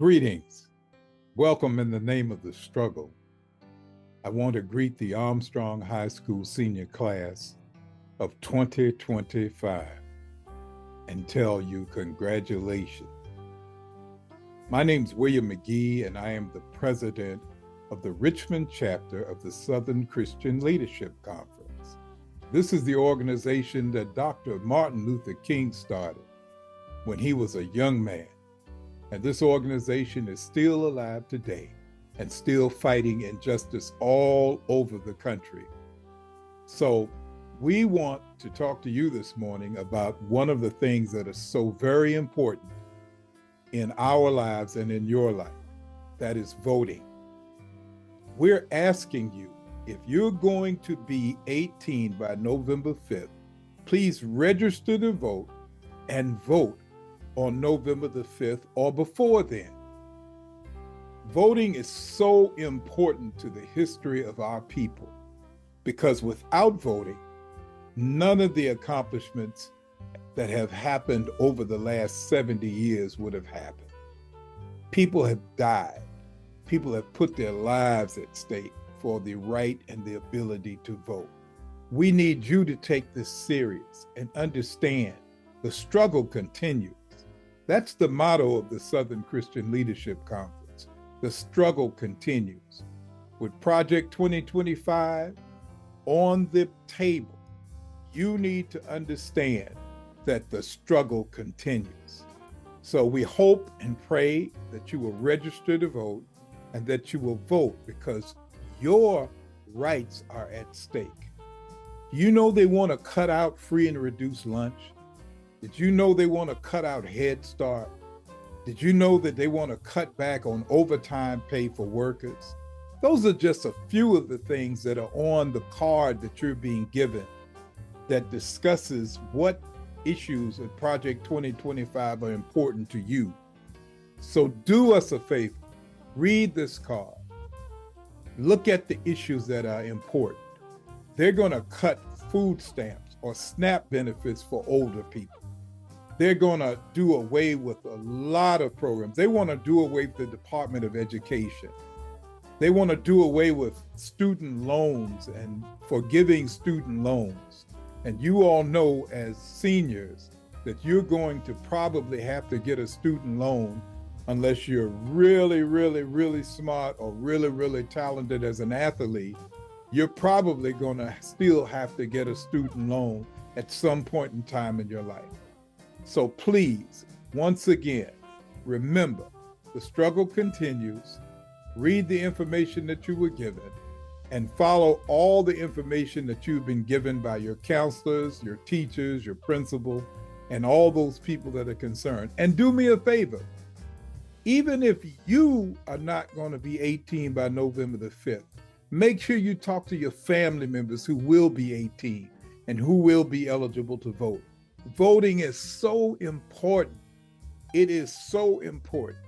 Greetings. Welcome in the name of the struggle. I want to greet the Armstrong High School senior class of 2025 and tell you congratulations. My name's William McGee, and I am the president of the Richmond chapter of the Southern Christian Leadership Conference. This is the organization that Dr. Martin Luther King started when he was a young man. And this organization is still alive today and still fighting injustice all over the country. So we want to talk to you this morning about one of the things that is so very important in our lives and in your life, that is voting. We're asking you, if you're going to be 18 by November 5th, please register to vote and vote on November the 5th or before then. Voting is so important to the history of our people because without voting, none of the accomplishments that have happened over the last 70 years would have happened. People have died. People have put their lives at stake for the right and the ability to vote. We need you to take this serious and understand the struggle continues. That's the motto of the Southern Christian Leadership Conference. The struggle continues. With Project 2025 on the table, you need to understand that the struggle continues. So we hope and pray that you will register to vote and that you will vote because your rights are at stake. You know they want to cut out free and reduced lunch. Did you know they want to cut out Head Start? Did you know that they want to cut back on overtime pay for workers? Those are just a few of the things that are on the card that you're being given that discusses what issues in Project 2025 are important to you. So do us a favor, read this card. Look at the issues that are important. They're going to cut food stamps or SNAP benefits for older people. They're going to do away with a lot of programs. They want to do away with the Department of Education. They want to do away with student loans and forgiving student loans. And you all know as seniors that you're going to probably have to get a student loan unless you're really, really, really smart or really, really talented as an athlete. You're probably going to still have to get a student loan at some point in time in your life. So please, once again, remember, the struggle continues. Read the information that you were given and follow all the information that you've been given by your counselors, your teachers, your principal, and all those people that are concerned. And do me a favor, even if you are not going to be 18 by November the 5th, make sure you talk to your family members who will be 18 and who will be eligible to vote. Voting is so important. It is so important.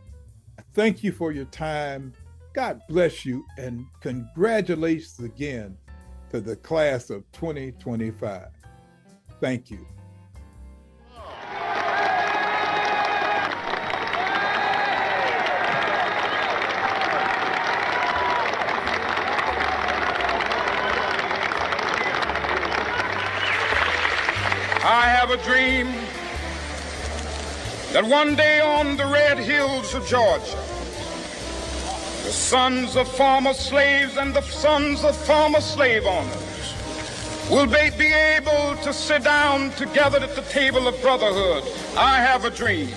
Thank you for your time. God bless you, and congratulations again to the class of 2025. Thank you. I have a dream that one day on the red hills of Georgia, the sons of former slaves and the sons of former slave owners will be able to sit down together at the table of brotherhood. I have a dream.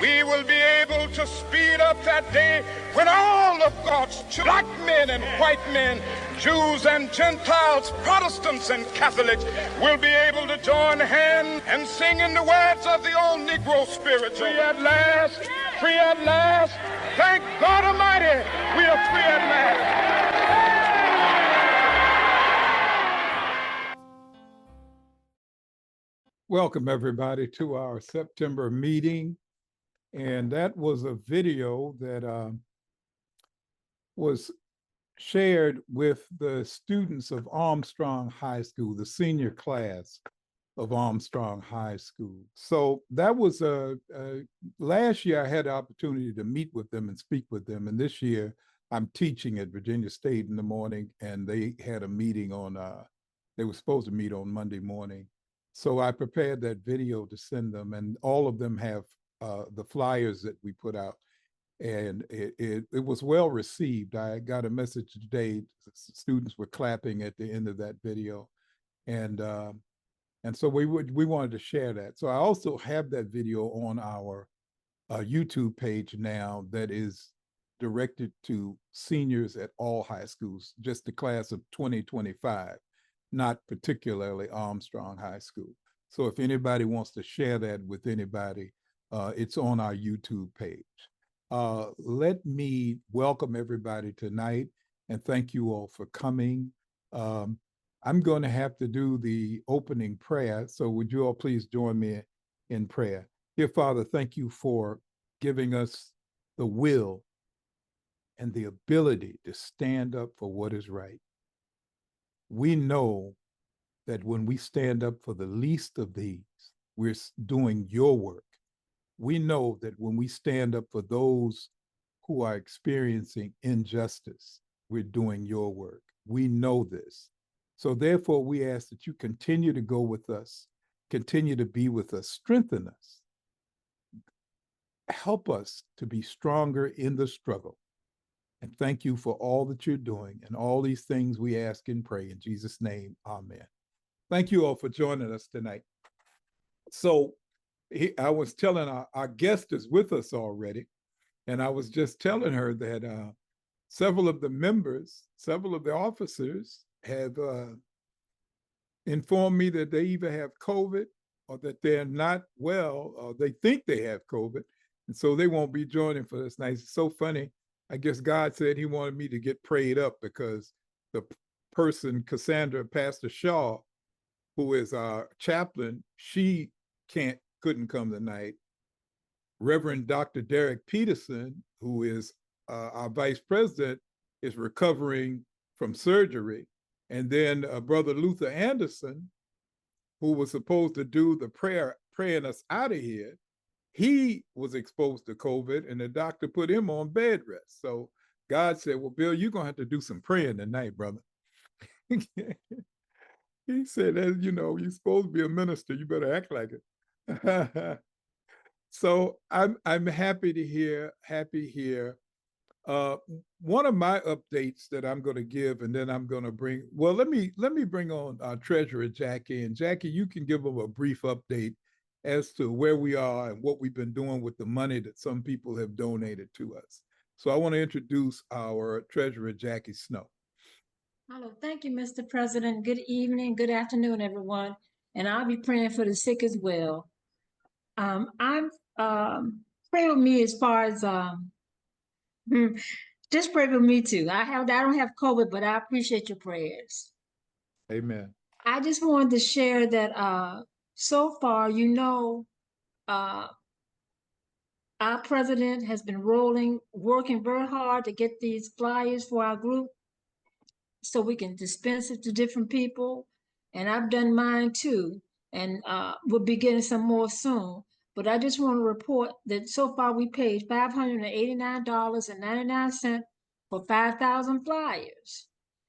We will be able to speed up that day when all of God's black men and white men, Jews and Gentiles, Protestants and Catholics will be able to join hands and sing in the words of the old Negro spiritual. Free at last, free at last. Thank God Almighty, we are free at last. Welcome everybody to our September meeting. And that was a video that was shared with the students of Armstrong High School, the senior class of Armstrong High School. So that was last year I had the opportunity to meet with them and speak with them. And this year I'm teaching at Virginia State in the morning, and they had a meeting on, they were supposed to meet on Monday morning. So I prepared that video to send them, and all of them have the flyers that we put out. And it was well received. I got a message today. Students were clapping at the end of that video. And so we wanted to share that. So I also have that video on our YouTube page now that is directed to seniors at all high schools, just the class of 2025, not particularly Armstrong High School. So if anybody wants to share that with anybody, it's on our YouTube page. Let me welcome everybody tonight and thank you all for coming. I'm going to have to do the opening prayer, so would you all please join me in prayer? Dear Father, thank you for giving us the will and the ability to stand up for what is right. We know that when we stand up for the least of these, we're doing your work. We know that when we stand up for those who are experiencing injustice, we're doing your work. We know this. So therefore, we ask that you continue to go with us, continue to be with us, strengthen us, help us to be stronger in the struggle. And thank you for all that you're doing, and all these things we ask and pray in Jesus' name, amen. Thank you all for joining us tonight. So I was telling our guest is with us already, and I was just telling her that several of the members, several of the officers have informed me that they either have COVID or that they're not well, or they think they have COVID, and so they won't be joining for this night. It's so funny. I guess God said he wanted me to get prayed up because the person, Cassandra, Pastor Shaw, who is our chaplain, she couldn't come tonight. Reverend Dr. Derek Peterson, who is our vice president, is recovering from surgery. And then Brother Luther Anderson, who was supposed to do the prayer, praying us out of here, he was exposed to COVID, and the doctor put him on bed rest. So God said, well, Bill, you're going to have to do some praying tonight, brother. He said, as you know, you're supposed to be a minister. You better act like it. So I'm happy here. One of my updates that I'm going to give, and then I'm going to bring, well, let me bring on our treasurer, Jackie. And Jackie, you can give them a brief update as to where we are and what we've been doing with the money that some people have donated to us. So I want to introduce our treasurer, Jackie Snow. Hello, thank you, Mr. President. Good evening, good afternoon, everyone. And I'll be praying for the sick as well. I'm pray with me as far as just pray with me too. I don't have COVID, but I appreciate your prayers. Amen. I just wanted to share that so far, our president has been working very hard to get these flyers for our group so we can dispense it to different people. And I've done mine too. And we'll be getting some more soon. But I just want to report that so far we paid $589.99 for 5,000 flyers.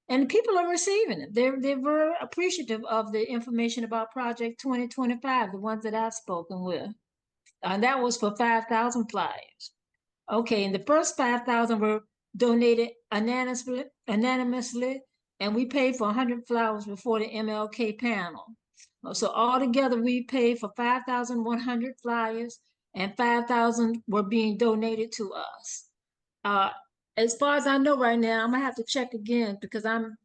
And people are receiving it. They're very appreciative of the information about Project 2025, the ones that I've spoken with. And that was for 5,000 flyers. Okay, and the first 5,000 were donated anonymously, and we paid for 100 flowers before the MLK panel. So altogether, we paid for 5,100 flyers, and 5,000 were being donated to us. As far as I know right now, I'm gonna have to check again because I'm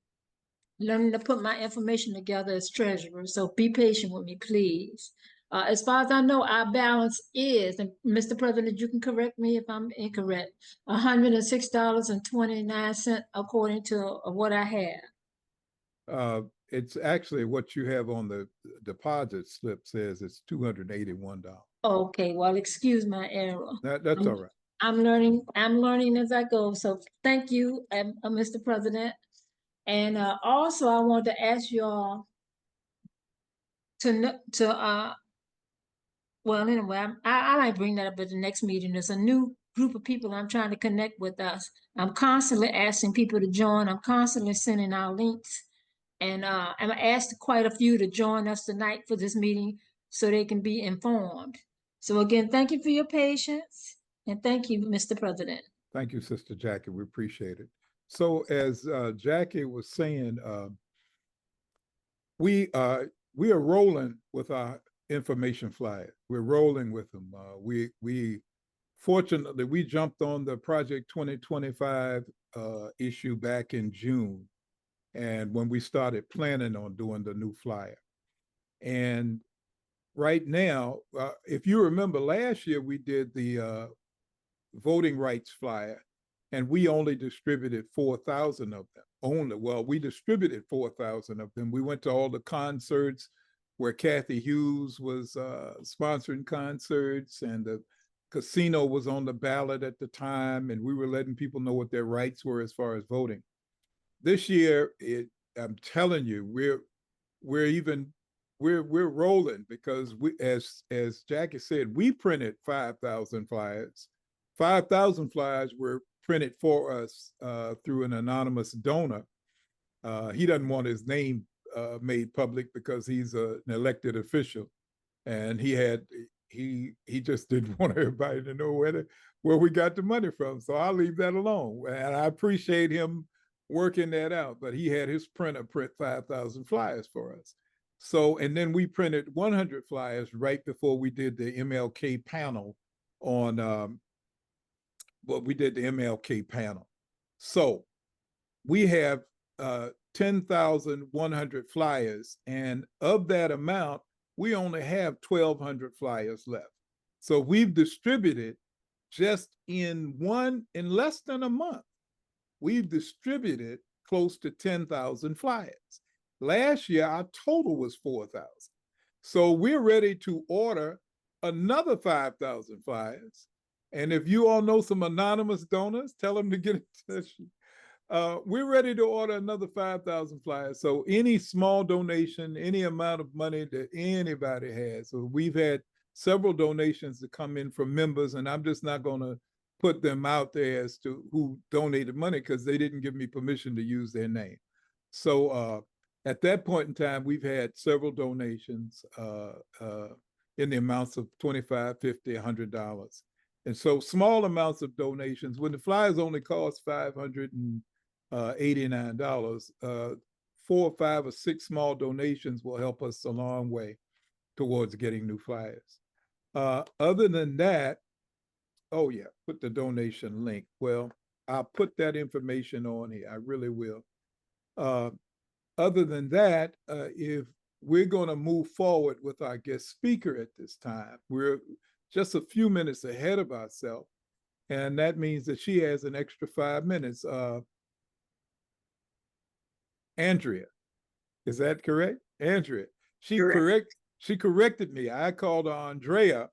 learning to put my information together as treasurer. So be patient with me, please. As far as I know, our balance is, and Mr. President, you can correct me if I'm incorrect, $106.29 according to what I have. It's actually what you have on the deposit slip says it's $281. Okay, well, excuse my error. That's all right. I'm learning as I go. So thank you, Mr. President. And also I want to ask you all well, anyway, I might bring that up at the next meeting. There's a new group of people I'm trying to connect with us. I'm constantly asking people to join. I'm constantly sending out links. And I'm asked quite a few to join us tonight for this meeting so they can be informed. So again, thank you for your patience. And thank you, Mr. President. Thank you, Sister Jackie. We appreciate it. So as Jackie was saying, we are rolling with our information flyer. We're rolling with them. We fortunately we jumped on the Project 2025 issue back in June, and when we started planning on doing the new flyer. And right now, if you remember last year, we did the voting rights flyer, and we only distributed 4,000 of them. We distributed 4,000 of them. We went to all the concerts where Kathy Hughes was sponsoring concerts, and the casino was on the ballot at the time, and we were letting people know what their rights were as far as voting. This year, I'm telling you, we're rolling, because we, as Jackie said, we printed 5,000 flyers. 5,000 flyers were printed for us through an anonymous donor. He doesn't want his name made public because he's an elected official, and he just didn't want everybody to know where we got the money from. So I'll leave that alone, and I appreciate him working that out. But he had his printer print 5,000 flyers for us. So, and then we printed 100 flyers right before we did the MLK panel on. We did the MLK panel. So we have 10,100 flyers, and of that amount, we only have 1,200 flyers left. So we've distributed just in less than a month, we've distributed close to 10,000 flyers. Last year, our total was 4,000. So we're ready to order another 5,000 flyers. And if you all know some anonymous donors, tell them to get in touch. We're ready to order another 5,000 flyers. So any small donation, any amount of money that anybody has. So we've had several donations that come in from members, and I'm just not going to put them out there as to who donated money, because they didn't give me permission to use their name. So at that point in time, we've had several donations in the amounts of $25, $50, $100. And so small amounts of donations, when the flyers only cost $589, 4 or 5 or 6 small donations will help us a long way towards getting new flyers. Other than that, oh yeah, put the donation link. Well, I'll put that information on here. I really will. Other than that, if we're going to move forward with our guest speaker at this time, we're just a few minutes ahead of ourselves, and that means that she has an extra 5 minutes. Andrea, is that correct? Andrea, she corrected me. I called her Andrea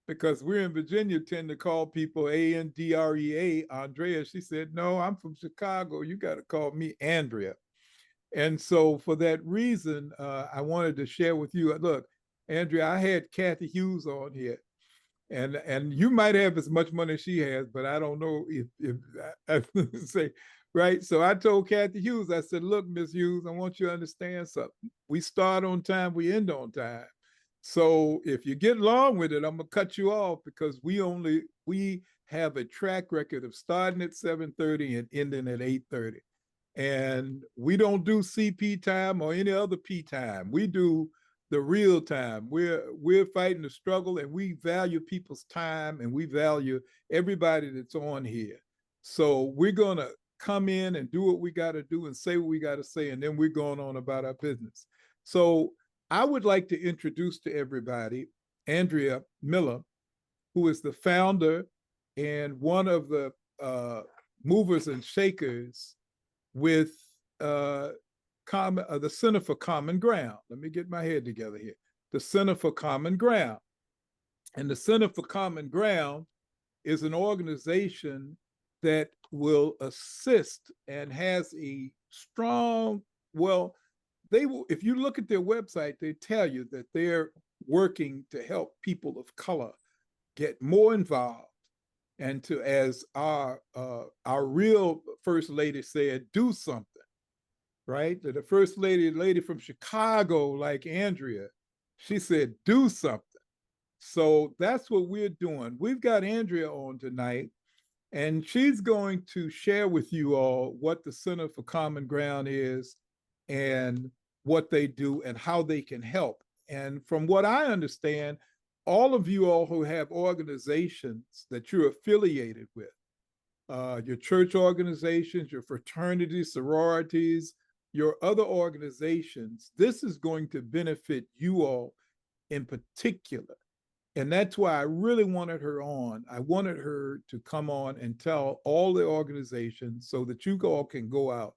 because we're in Virginia, tend to call people Andrea, Andrea. She said, no, I'm from Chicago. You got to call me Andrea. And so for that reason, I wanted to share with you, look, Andrea, I had Kathy Hughes on here. And you might have as much money as she has, but I don't know if I say, right? So I told Kathy Hughes, I said, look, Miss Hughes, I want you to understand something. We start on time, we end on time. So if you get long with it, I'm gonna cut you off, because we have a track record of starting at 7:30 and ending at 8:30. And we don't do CP time or any other P time. We do the real time. We're fighting the struggle, and we value people's time, and we value everybody that's on here. So we're gonna come in and do what we gotta do and say what we gotta say, and then we're going on about our business. So I would like to introduce to everybody Andrea Miller, who is the founder and one of the movers and shakers with the Center for Common Ground. Let me get my head together here. The Center for Common Ground. And the Center for Common Ground is an organization that will assist and has a strong, well, they will, if you look at their website, they tell you that they're working to help people of color get more involved and to, as our real first lady said, do something, right? The first lady from Chicago, like Andrea, she said, do something. So that's what we're doing. We've got Andrea on tonight, and she's going to share with you all what the Center for Common Ground is and what they do and how they can help. And from what I understand, all of you all who have organizations that you're affiliated with, your church organizations, your fraternities, sororities, your other organizations, this is going to benefit you all in particular. And that's why I really wanted her on. I wanted her to come on and tell all the organizations so that you all can go out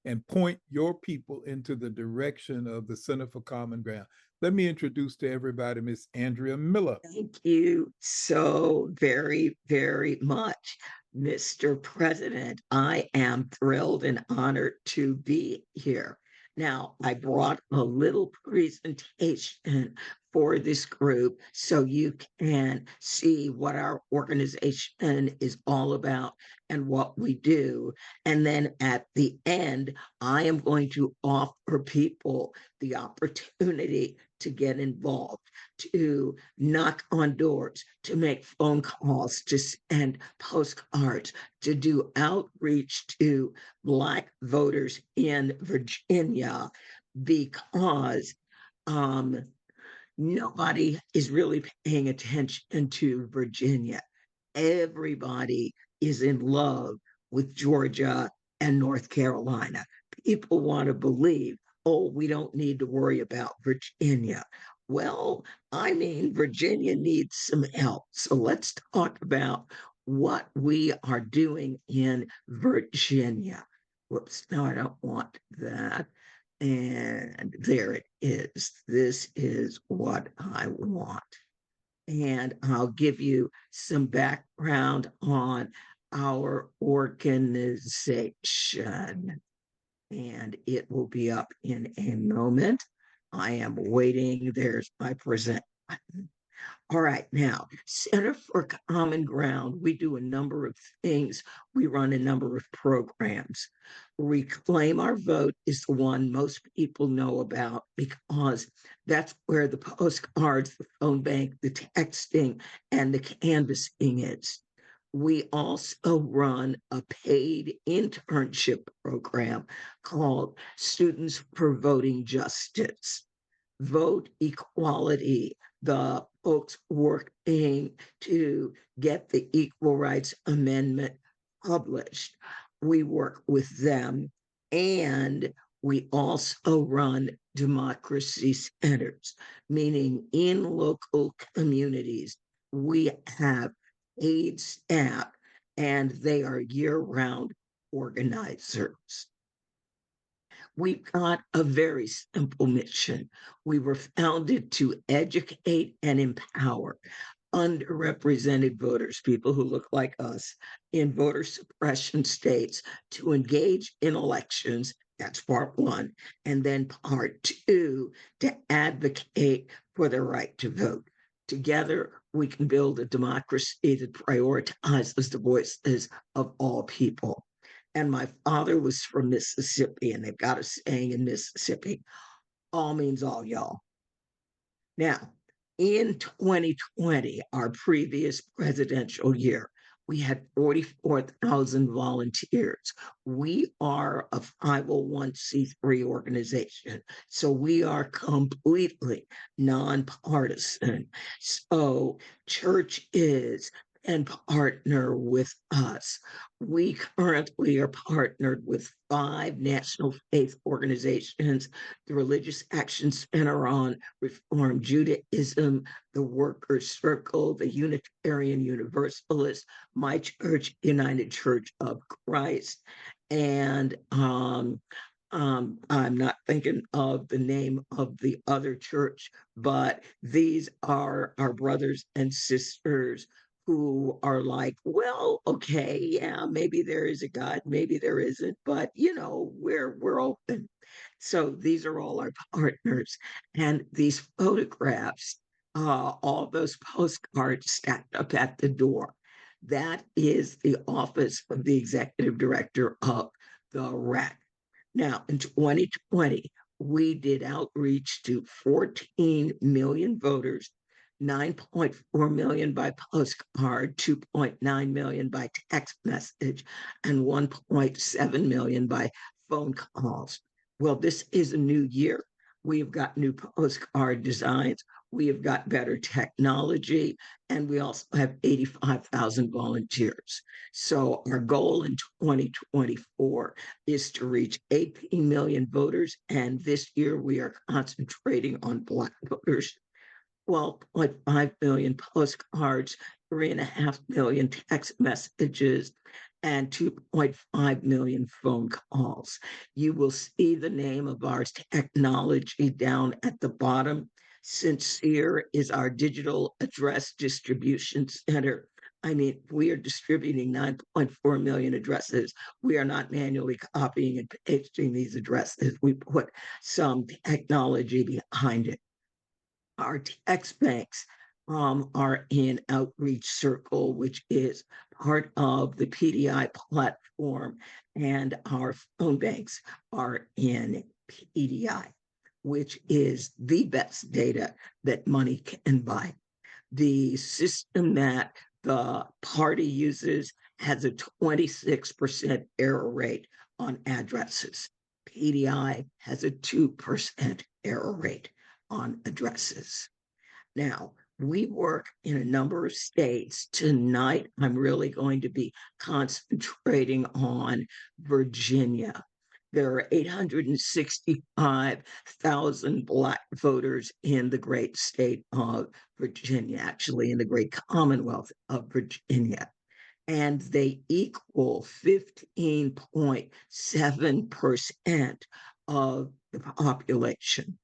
and point your people into the direction of the Center for Common Ground. Let me introduce to everybody Miss Andrea Miller. Thank you so very, very much, Mr. President. I am thrilled and honored to be here. Now, I brought a little presentation for this group so you can see what our organization is all about and what we do. And then at the end, I am going to offer people the opportunity to get involved, to knock on doors, to make phone calls, to send postcards, to do outreach to Black voters in Virginia, because nobody is really paying attention to Virginia. Everybody is in love with Georgia and North Carolina. People want to believe, oh, we don't need to worry about Virginia. Well, I mean, Virginia needs some help. So let's talk about what we are doing in Virginia. Whoops, no, I don't want that. And there it is. This is what I want. And I'll give you some background on our organization. And it will be up in a moment. I am waiting. There's my present button. All right, now, Center for Common Ground, we do a number of things. We run a number of programs. Reclaim Our Vote is the one most people know about because that's where the postcards, the phone bank, the texting, and the canvassing is. We also run a paid internship program called Students for Voting Justice. Vote Equality, the folks working to get the Equal Rights Amendment published. We work with them, and we also run democracy centers, meaning in local communities, we have paid staff and they are year-round organizers. We've got a very simple mission. We were founded to educate and empower underrepresented voters, people who look like us, in voter suppression states to engage in elections. That's part one. And then part two, to advocate for their right to vote. Together, we can build a democracy that prioritizes the voices of all people. And my father was from Mississippi, and they've got a saying in Mississippi, all means all, y'all. Now, in 2020, our previous presidential year, we had 44,000 volunteers. We are a 501c3 organization, so we are completely nonpartisan. So churches and partner with us. We currently are partnered with 5 national faith organizations, the Religious Action Center on Reform Judaism, the Workers' Circle, the Unitarian Universalist, my church, United Church of Christ, and I'm not thinking of the name of the other church, but these are our brothers and sisters who are like, well, okay, yeah, maybe there is a God, maybe there isn't, but we're open. So these are all our partners, and these photographs, all those postcards stacked up at the door. That is the office of the executive director of the RAC. Now, in 2020, we did outreach to 14 million voters, 9.4 million by postcard, 2.9 million by text message, and 1.7 million by phone calls. Well, this is a new year. We've got new postcard designs. We have got better technology, and we also have 85,000 volunteers. So our goal in 2024 is to reach 18 million voters. And this year we are concentrating on Black voters. 12.5 million postcards, 3.5 million text messages, and 2.5 million phone calls. You will see the name of our technology down at the bottom. Sincere is our digital address distribution center. I mean, we are distributing 9.4 million addresses. We are not manually copying and pasting these addresses. We put some technology behind it. Our text banks are in Outreach Circle, which is part of the PDI platform, and our phone banks are in PDI, which is the best data that money can buy. The system that the party uses has a 26% error rate on addresses. PDI has a 2% error rate on addresses. Now, we work in a number of states. Tonight, I'm really going to be concentrating on Virginia. There are 865,000 Black voters in the great state of Virginia, actually in the great Commonwealth of Virginia. And they equal 15.7% of the population.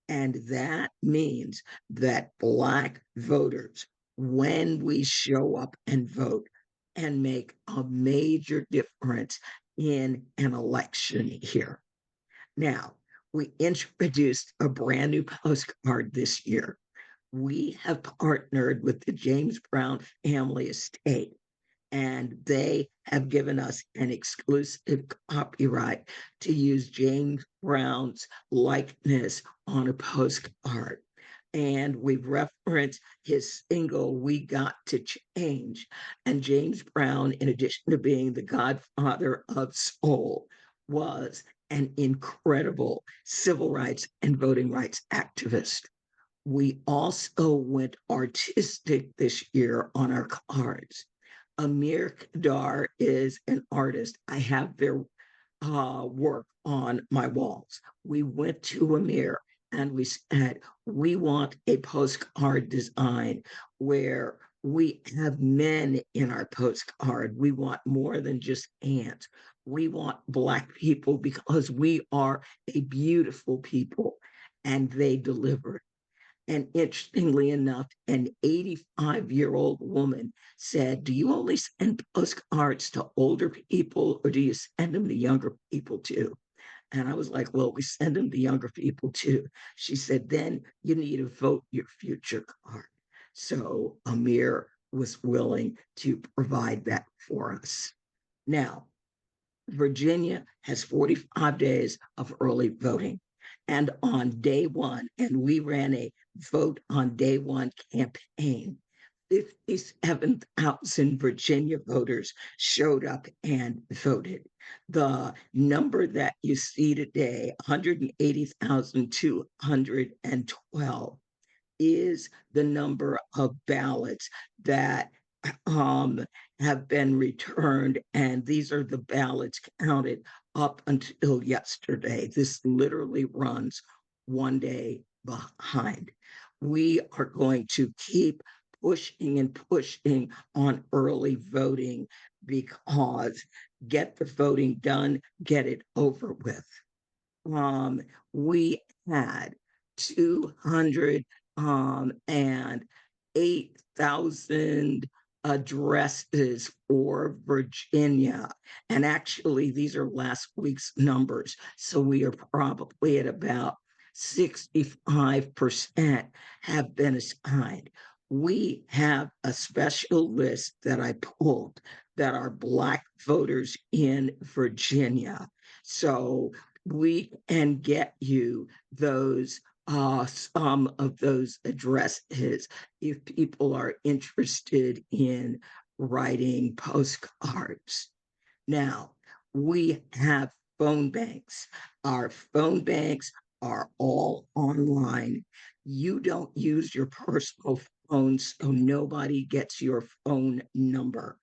And that means that Black voters, when we show up and vote and make a major difference in an election here. Now, we introduced a brand new postcard this year. We have partnered with the James Brown family estate, and they have given us an exclusive copyright to use James Brown's likeness on a postcard. And we've referenced his single, We Got to Change. And James Brown, in addition to being the godfather of soul, was an incredible civil rights and voting rights activist. We also went artistic this year on our cards. Amir Kadar is an artist. I have their work on my walls. We went to Amir and we said, we want a postcard design where we have men in our postcard. We want more than just ants. We want Black people because we are a beautiful people. And they delivered. And interestingly enough, an 85-year-old woman said, do you only send postcards to older people or do you send them to younger people too? And I was like, well, we send them to younger people too. She said, then you need to vote your future card. So Amir was willing to provide that for us. Now, Virginia has 45 days of early voting. And on day one, and we ran a vote on day one campaign, 57,000 Virginia voters showed up and voted. The number that you see today, 180,212, is the number of ballots that have been returned, and these are the ballots counted up until yesterday. This literally runs one day behind. We are going to keep pushing and pushing on early voting because get the voting done, get it over with. We had 208,000 addresses for Virginia. And actually, these are last week's numbers. So we are probably at about 65% have been assigned. We have a special list that I pulled that are Black voters in Virginia. So we can get you those some of those addresses if people are interested in writing postcards. Now, we have phone banks. Our phone banks are all online. You don't use your personal phone, so nobody gets your phone number.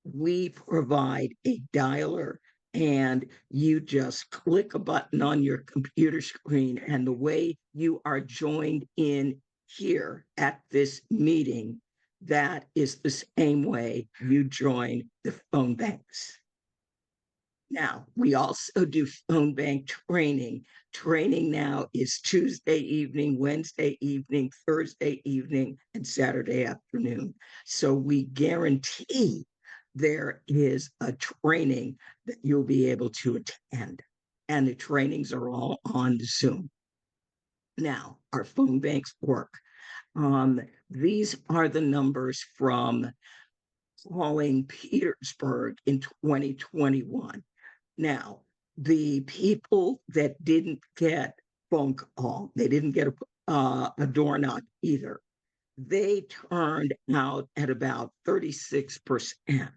We provide a dialer, and you just click a button on your computer screen, and the way you are joined in here at this meeting, that is the same way you join the phone banks. Now, we also do phone bank training. Training now is Tuesday evening, Wednesday evening, Thursday evening, and Saturday afternoon. So we guarantee there is a training that you'll be able to attend. And the trainings are all on Zoom. Now, our phone banks work. These are the numbers from calling Petersburg in 2021. Now, the people that didn't get phone call, they didn't get a door knock either. They turned out at about 36%.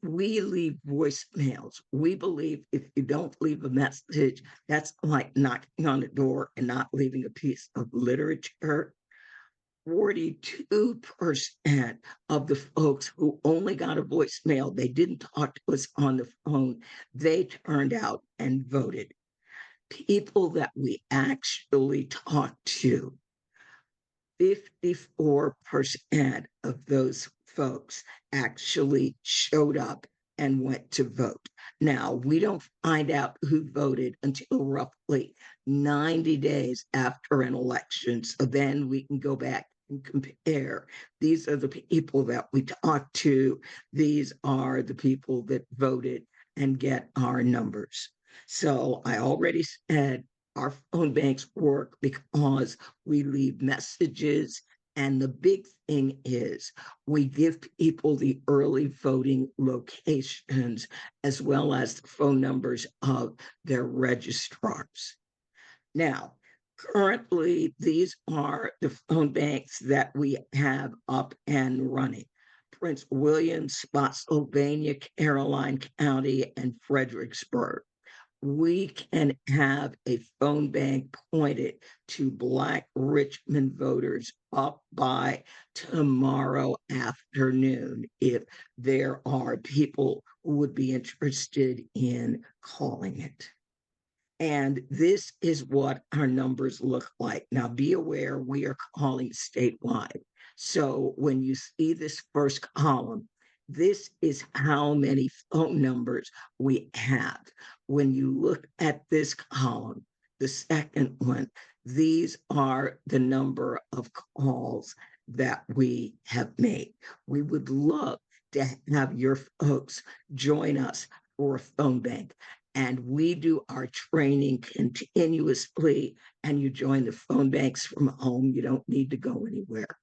We leave voicemails. We believe if you don't leave a message, that's like knocking on the door and not leaving a piece of literature. 42% of the folks who only got a voicemail, they didn't talk to us on the phone, they turned out and voted. People that we actually talked to, 54% of those folks actually showed up and went to vote. Now, we don't find out who voted until roughly 90 days after an election. So then we can go back and compare. These are the people that we talked to. These are the people that voted and get our numbers. So I already said our phone banks work because we leave messages. And the big thing is we give people the early voting locations as well as the phone numbers of their registrars. Now, currently, these are the phone banks that we have up and running. Prince William, Spotsylvania, Caroline County, and Fredericksburg. We can have a phone bank pointed to Black Richmond voters up by tomorrow afternoon if there are people who would be interested in calling it. And this is what our numbers look like. Now, be aware we are calling statewide. So when you see this first column, this is how many phone numbers we have. When you look at this column, the second one, these are the number of calls that we have made. We would love to have your folks join us for a phone bank. And we do our training continuously, and you join the phone banks from home. You don't need to go anywhere.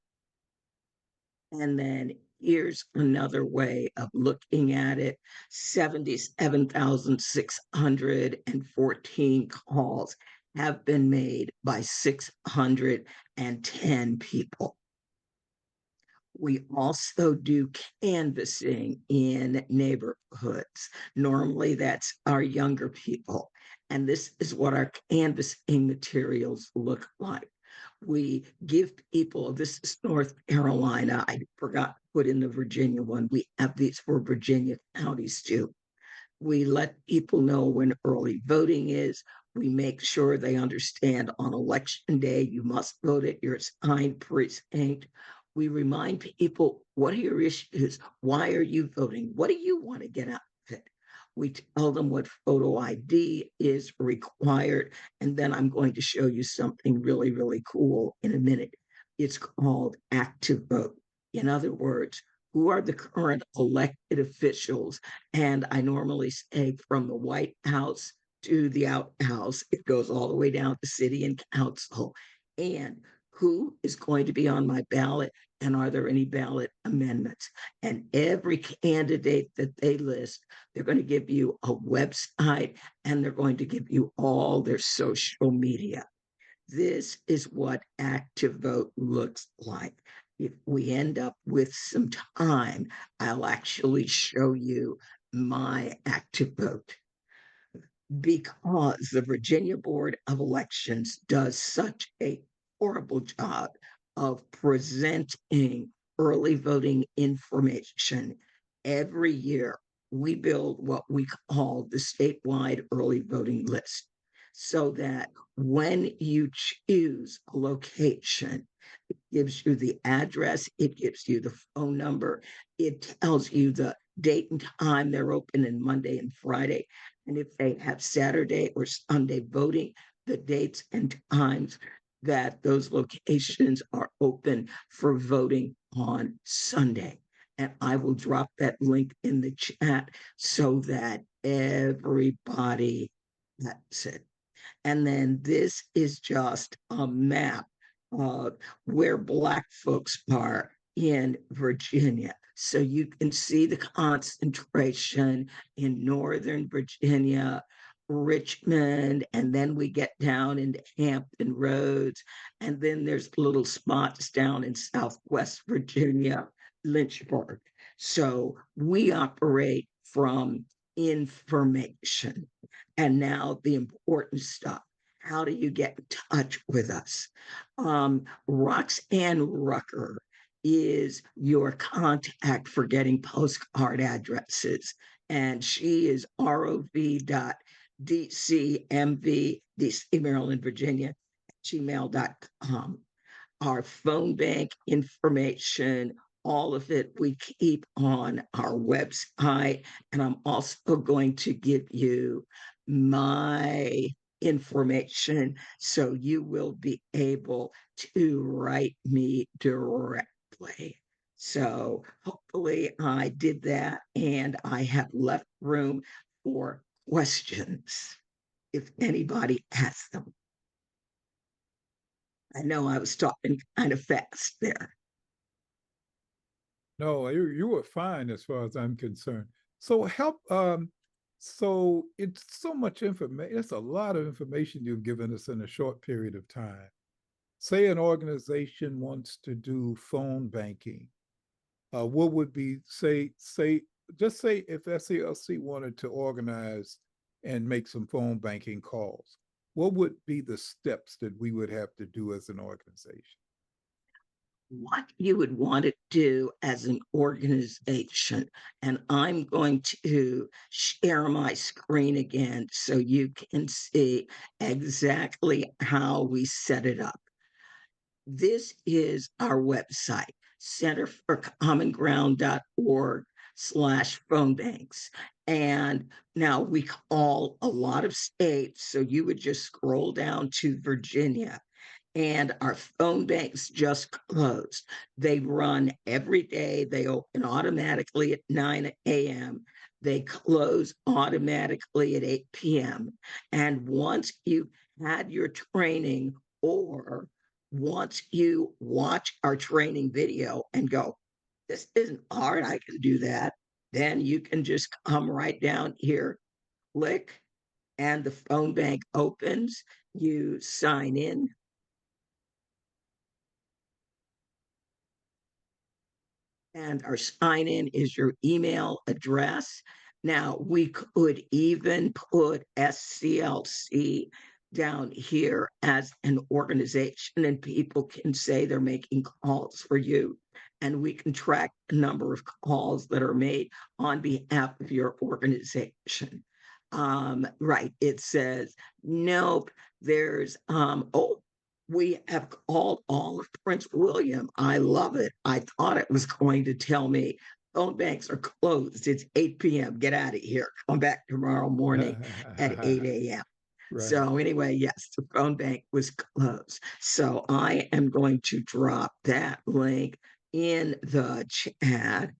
And then here's another way of looking at it. 77,614 calls have been made by 610 people. We also do canvassing in neighborhoods. Normally, that's our younger people. And this is what our canvassing materials look like. We give people, this is North Carolina. I forgot to put in the Virginia one. We have these for Virginia counties too. We let people know when early voting is. We make sure they understand on election day, you must vote at your assigned precinct. We remind people, what are your issues? Why are you voting? What do you want to get out of it? We tell them what photo ID is required. And then I'm going to show you something really, really cool in a minute. It's called Active Vote. In other words, who are the current elected officials. And I normally say from the White House to the outhouse, it goes all the way down to city and council. And who is going to be on my ballot, and are there any ballot amendments? And every candidate that they list, they're going to give you a website, and they're going to give you all their social media. This is what active vote looks like. If we end up with some time, I'll actually show you my active vote, because the Virginia Board of Elections does such a horrible job of presenting early voting information. Every year, we build what we call the statewide early voting list, so that when you choose a location, it gives you the address, it gives you the phone number, it tells you the date and time they're open, and Monday and Friday. And if they have Saturday or Sunday voting, the dates and times that those locations are open for voting on Sunday. And I will drop that link in the chat so that everybody gets it. And then this is just a map of where Black folks are in Virginia. So you can see the concentration in Northern Virginia, Richmond, and then we get down into Hampton Roads. And then there's little spots down in Southwest Virginia, Lynchburg. So we operate from information. And now the important stuff. How do you get in touch with us? Roxanne Rucker is your contact for getting postcard addresses. And she is rov.dcmv, DC, Maryland, Virginia, gmail.com. Our phone bank information, all of it we keep on our website. And I'm also going to give you my information so you will be able to write me directly. So hopefully I did that, and I have left room for questions if anybody has them. I know I was talking kind of fast there. No, you were fine as far as I'm concerned. So so it's so much information. It's a lot of information you've given us in a short period of time. Say an organization wants to do phone banking. What would be just say if SCLC wanted to organize and make some phone banking calls, what would be the steps that we would have to do as an organization? What you would want to do as an organization. And I'm going to share my screen again so you can see exactly how we set it up. This is our website, centerforcommonground.org/phone banks. And now we call a lot of states, so you would just scroll down to Virginia. And our phone banks just closed. They run every day. They open automatically at 9 a.m. They close automatically at 8 p.m. And once you've had your training, or once you watch our training video and go, this isn't hard, I can do that, then you can just come right down here, click, and the phone bank opens. You sign in. And our sign in is your email address. Now, we could even put SCLC down here as an organization, and people can say they're making calls for you. And we can track the number of calls that are made on behalf of your organization. Right, it says, nope, there's, we have called all of Prince William. I love it. I thought it was going to tell me phone banks are closed. It's 8 p.m. Get out of here. Come back tomorrow morning at 8 a.m. Right. So anyway, yes, the phone bank was closed. So I am going to drop that link in the chat.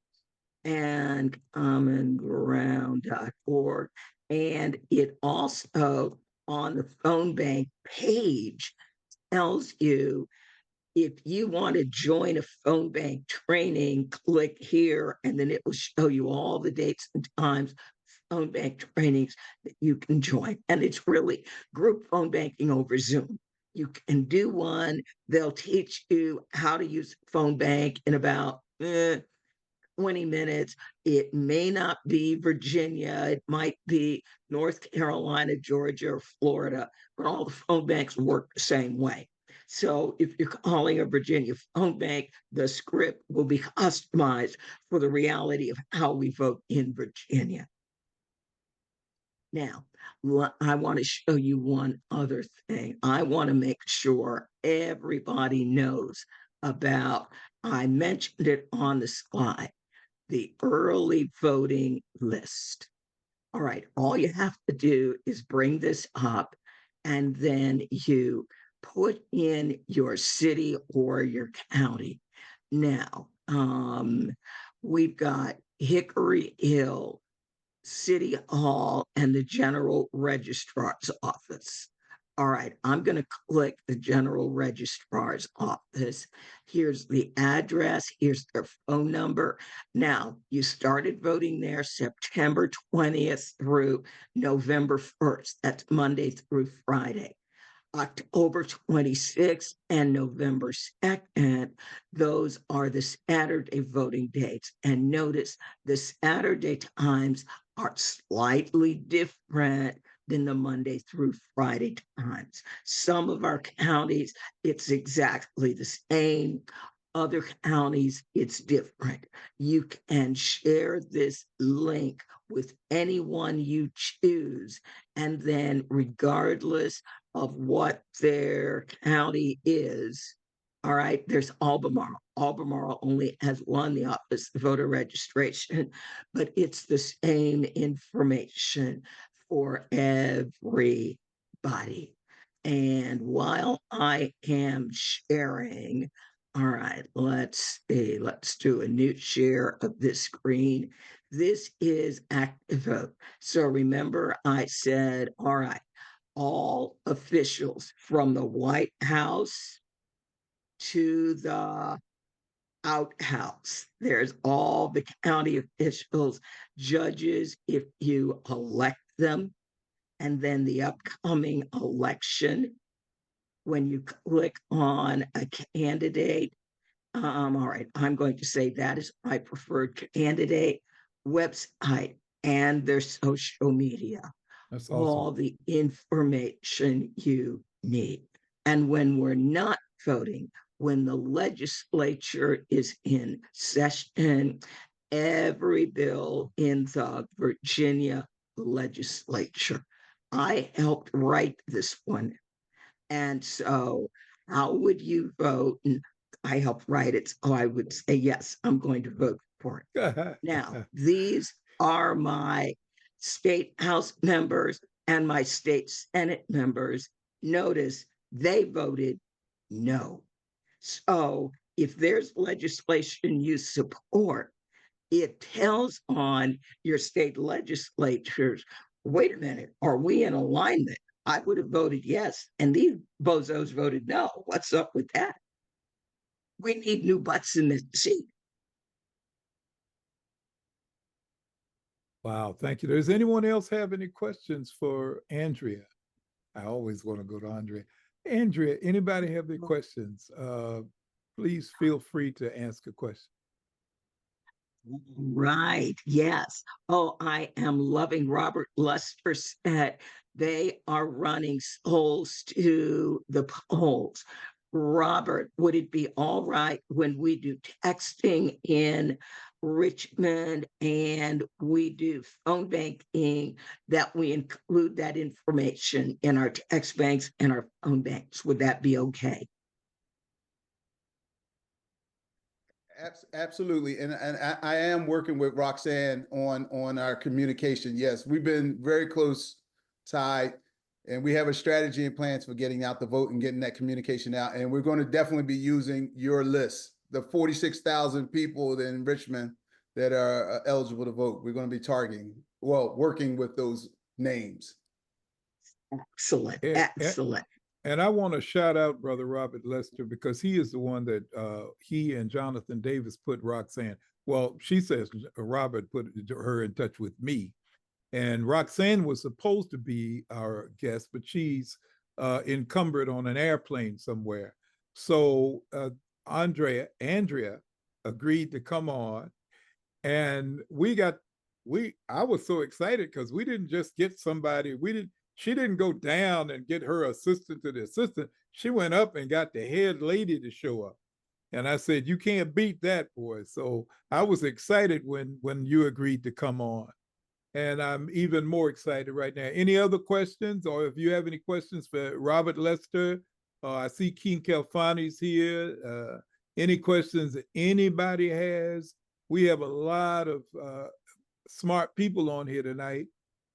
and commonground.org. And it also, on the phone bank page, tells you if you want to join a phone bank training, click here, and then it will show you all the dates and times phone bank trainings that you can join. And it's really group phone banking over Zoom. You can do one. They'll teach you how to use phone bank in about 20 minutes. It may not be Virginia, it might be North Carolina, Georgia, or Florida, but all the phone banks work the same way. So if you're calling a Virginia phone bank, the script will be customized for the reality of how we vote in Virginia. Now, I want to show you one other thing. I want to make sure everybody knows about, I mentioned it on the slide, the early voting list. All right, all you have to do is bring this up, and then you put in your city or your county. Now, we've got Hickory Hill City Hall and the General Registrar's Office. All right, I'm going to click the General Registrar's Office. Here's the address, here's their phone number. Now, you started voting there September 20th through November 1st. That's Monday through Friday. October 26th and November 2nd, those are the Saturday voting dates. And notice the Saturday times are slightly different than the Monday through Friday times. Some of our counties, it's exactly the same. Other counties, it's different. You can share this link with anyone you choose. And then, regardless of what their county is, all right, there's Albemarle. Albemarle only has one, the Office of Voter Registration, but it's the same information for everybody. And while I am sharing, all right, let's see, let's do a new share of this screen. This is Active Vote. So remember, I said, all right, all officials from the White House to the outhouse. There's all the county officials, judges, if you elect them, and then the upcoming election. When you click on a candidate, all right, I'm going to say that is my preferred candidate website and their social media. That's awesome. All the information you need. And when we're not voting, when the legislature is in session, every bill in the Virginia legislature, I helped write this one. And so, how would you vote? And I helped write it. So I would say, yes, I'm going to vote for it. Now, these are my state House members and my state Senate members. Notice they voted no. So if there's legislation you support, it tells on your state legislatures, wait a minute, are we in alignment? I would have voted yes, and these bozos voted no. What's up with that? We need new butts in the seat. Wow, thank you. Does anyone else have any questions for Andrea? I always want to go to Andrea. Andrea, anybody have any questions? Please feel free to ask a question. Right. Yes. Oh, I am loving Robert Luster said they are running souls to the polls. Robert, would it be all right when we do texting in Richmond and we do phone banking that we include that information in our text banks and our phone banks? Would that be okay? Absolutely, and I am working with Roxanne on our communication. Yes, we've been very close tied, and we have a strategy and plans for getting out the vote and getting that communication out. And we're going to definitely be using your list, the 46,000 people in Richmond that are eligible to vote. We're going to be targeting, well, working with those names. Excellent, And, excellent. and I want to shout out Brother Robert Lester because he is the one that he and Jonathan Davis put Roxanne. Well, she says Robert put her in touch with me. And Roxanne was supposed to be our guest, but she's encumbered on an airplane somewhere. So Andrea agreed to come on, and I was so excited because we didn't just get somebody. She didn't go down and get her assistant to the assistant. She went up and got the head lady to show up. And I said, you can't beat that, boy. So I was excited when you agreed to come on. And I'm even more excited right now. Any other questions? Or if you have any questions for Robert Lester, I see King Kelfani's here. Any questions that anybody has? We have a lot of smart people on here tonight.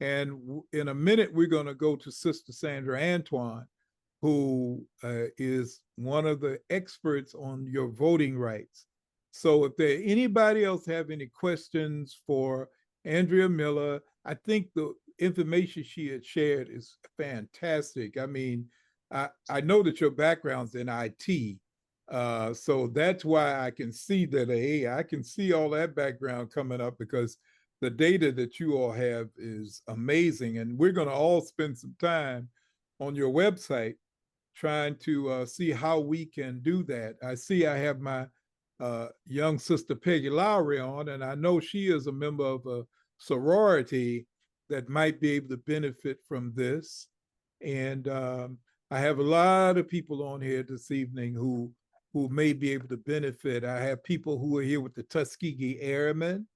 And in a minute, we're going to go to Sister Sandra Antoine, who is one of the experts on your voting rights. So if there anybody else have any questions for Andrea Miller, I think the information she had shared is fantastic. I mean, I know that your background's in IT, so that's why I can see that. Hey, I can see all that background coming up because the data that you all have is amazing, and we're going to all spend some time on your website trying to see how we can do that. I see I have my young sister Peggy Lowry on, and I know she is a member of a sorority that might be able to benefit from this. And I have a lot of people on here this evening who may be able to benefit. I have people who are here with the Tuskegee Airmen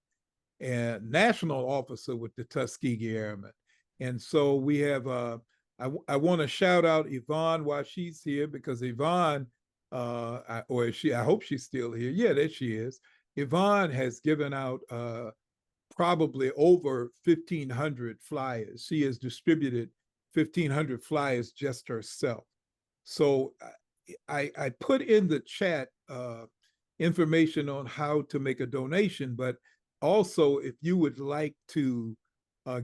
and national officer with the Tuskegee Airmen. And so we have, I want to shout out Yvonne while she's here because Yvonne, I hope she's still here. Yeah, there she is. Yvonne has given out probably over 1,500 flyers. She has distributed 1,500 flyers just herself. So I put in the chat information on how to make a donation, but also if you would like to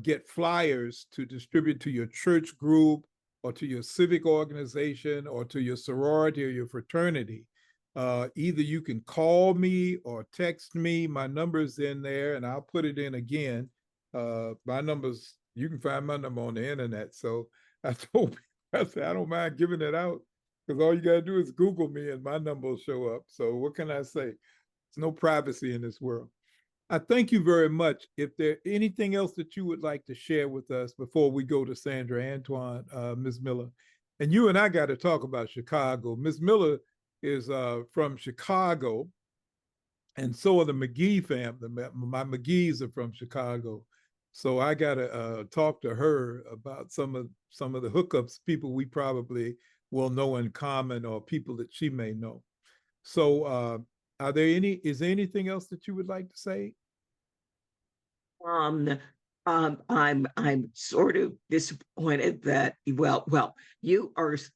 get flyers to distribute to your church group or to your civic organization or to your sorority or your fraternity, either you can call me or text me. My number's in there and I'll put it in again. My number's, you can find my number on the internet. So I told people, I said, I don't mind giving it out because all you got to do is Google me and my number will show up. So what can I say? There's no privacy in this world. I thank you very much. If there's anything else that you would like to share with us before we go to Sandra Antoine, Ms. Miller, and you and I got to talk about Chicago. Ms. Miller is from Chicago, and so are the McGee family. My McGees are from Chicago, so I got to talk to her about some of the hookups, people we probably will know in common, or people that she may know. So, is there anything else that you would like to say? I'm sort of disappointed that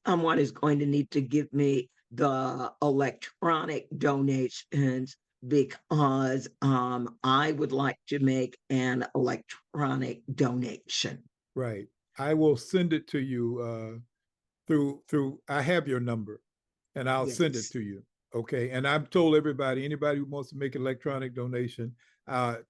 someone is going to need to give me the electronic donations because I would like to make an electronic donation. Right. I will send it to you through I have your number and I'll send it Yes. to you. Okay. And I've told everybody, anybody who wants to make an electronic donation,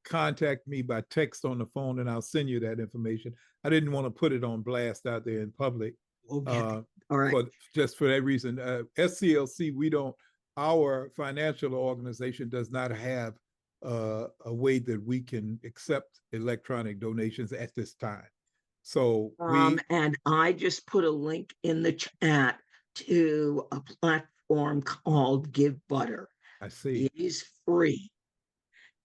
contact me by text on the phone and I'll send you that information. I didn't want to put it on blast out there in public. Okay. All right. Just for that reason. SCLC, our financial organization does not have a way that we can accept electronic donations at this time. So and I just put a link in the chat to a platform called Give Butter. I see. It is free.